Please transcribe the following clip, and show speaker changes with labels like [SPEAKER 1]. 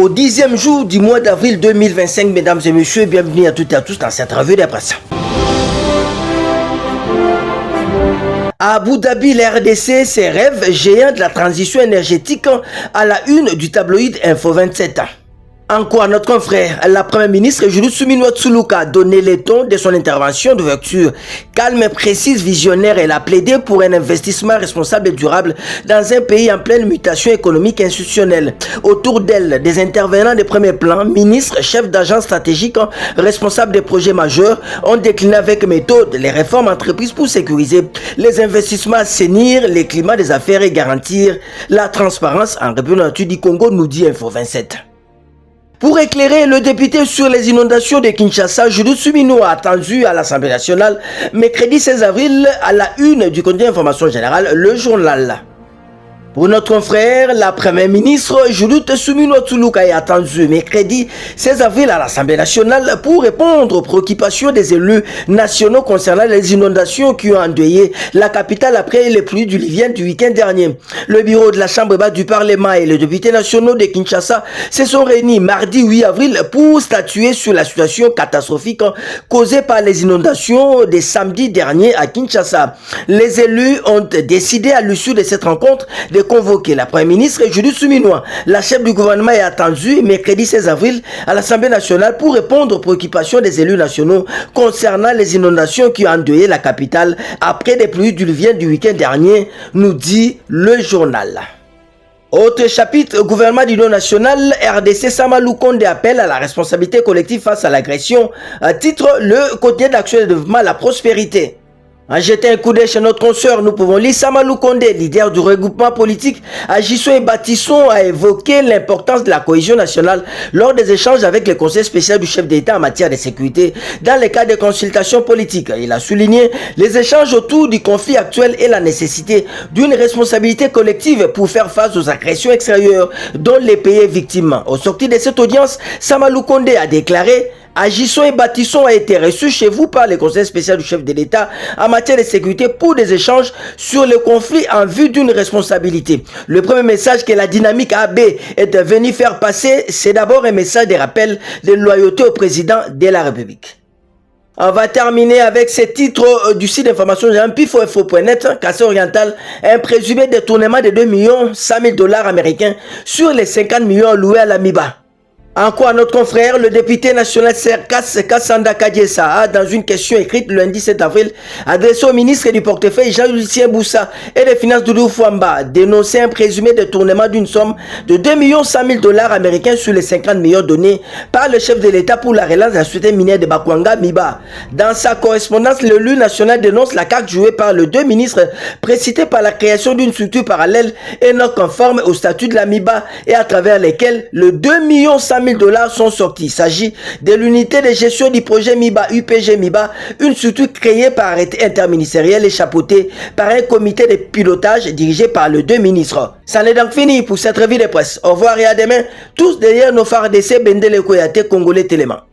[SPEAKER 1] Au 10e jour du mois d'avril 2025, mesdames et messieurs, bienvenue à toutes et à tous dans cette revue de presse. À Abu Dhabi, la RDC, ses rêves géants de la transition énergétique à la une du tabloïd Info 27. En quoi notre confrère, la première ministre Julius Suminwa Tshuluka, a donné le ton de son intervention d'ouverture. Calme, précise, visionnaire, elle a plaidé pour un investissement responsable et durable dans un pays en pleine mutation économique et institutionnelle. Autour d'elle, des intervenants de premier plan, ministres, chefs d'agence stratégique, responsables des projets majeurs, ont décliné avec méthode les réformes entreprises pour sécuriser les investissements, assainir les climats des affaires et garantir la transparence en République du Congo, nous dit Info 27. Pour éclairer le député sur les inondations de Kinshasa, Julius Suminwa, attendu à l'Assemblée nationale mercredi 16 avril à la une du comité d'information générale, le journal. Pour notre confrère, la première ministre Julius Suminwa Tshuluka est attendue mercredi 16 avril à l'Assemblée nationale pour répondre aux préoccupations des élus nationaux concernant les inondations qui ont endeuillé la capitale après les pluies diluviennes du week-end dernier. Le bureau de la Chambre basse du Parlement et les députés nationaux de Kinshasa se sont réunis mardi 8 avril pour statuer sur la situation catastrophique causée par les inondations de samedi dernier à Kinshasa. Les élus ont décidé à l'issue de cette rencontre de convoquer la première ministre Julius Suminwa. La chef du gouvernement est attendue mercredi 16 avril à l'Assemblée nationale pour répondre aux préoccupations des élus nationaux concernant les inondations qui ont endeuillé la capitale après des pluies diluviennes du week-end dernier, nous dit le journal. Autre chapitre, gouvernement d'union nationale, RDC Samalou Konde appelle à la responsabilité collective face à l'agression. Titre, le quotidien d'action et de développement, la prospérité. En jetant un coup d'œil chez notre consoeur, nous pouvons lire Samalou Konde, leader du regroupement politique Agissons et Bâtissons, a évoqué l'importance de la cohésion nationale lors des échanges avec le conseil spécial du chef d'État en matière de sécurité dans le cadre des consultations politiques. Il a souligné les échanges autour du conflit actuel et la nécessité d'une responsabilité collective pour faire face aux agressions extérieures dont les pays est victime. Au sortir de cette audience, Samalou Konde a déclaré: Agissons et Bâtissons a été reçu chez vous par le conseil spécial du chef de l'État en matière de sécurité pour des échanges sur le conflit en vue d'une responsabilité. Le premier message que la dynamique AB est venue faire passer, c'est d'abord un message de rappel de loyauté au président de la République. On va terminer avec ce titre du site d'information pifo.net, Cassé Oriental, un présumé détournement de 2,1 millions américains sur les 50 millions loués à la MIBA. En quoi notre confrère, le député national Serkas Kassanda Kadiesa, a, dans une question écrite le lundi 7 avril, adressée au ministre du portefeuille Jean-Lucien Boussa et des Finances Doudou Fouamba, dénoncé un présumé détournement d'une somme de 2,1 millions américains sur les 50 millions donnés par le chef de l'État pour la relance de la société minière de Bakwanga, MIBA. Dans sa correspondance, l'élu national dénonce la carte jouée par les deux ministres précités par la création d'une structure parallèle et non conforme au statut de la MIBA et à travers lesquels le 2,1 millions sont sortis. Il s'agit de l'unité de gestion du projet MIBA, UPG MIBA, une structure créée par arrêté interministériel et chapeautée par un comité de pilotage dirigé par les deux ministres. Ça n'est donc fini pour cette revue de presse. Au revoir et à demain, tous derrière nos phares d'essai Bendele Koyate Congolais Téléma.